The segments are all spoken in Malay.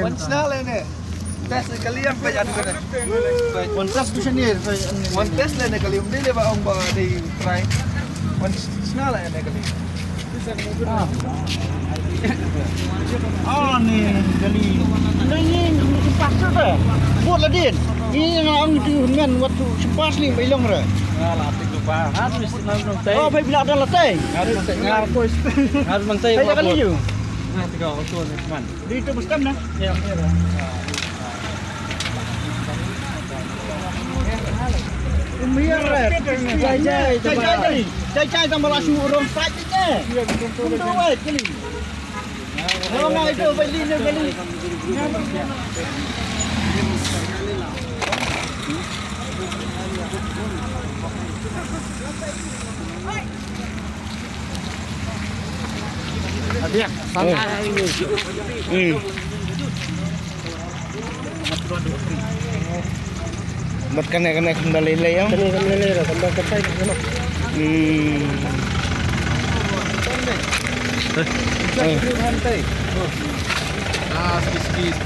Once na lang eh. Test kalian pa yan ko na. One plus tu sini. One test lang na kalian. Dili ba ang ba di try? Once na lang na kalian. Ah ni gali. Ini pasal dah. Buat lah din. Ini ang dengan waktu sepas ni ilong dah. Lapik lupa. Harus mantay. Oh, baik bila ada latih. Harus mantay. Saya kali you. Nah, tiga auto ni man. Dito bustam na. Ya, ya. Jai tambah lasu orang saja je. Untuk awak kali. Orang itu beli ni kali. Adiak, santai ini. Buat kena kembali layang. Kembali lah, kembali ke side sana. Santai. Ah, speed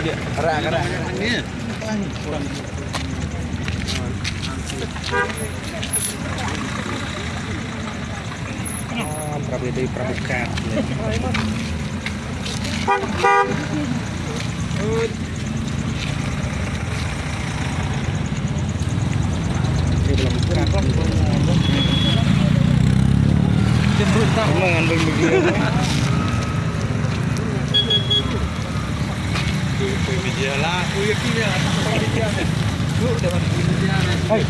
dia. Gerak. Ni. Kurang. Prabukat. Memang ambil begini. Media lah, aku yakin dia. Aku dapat media. Hai.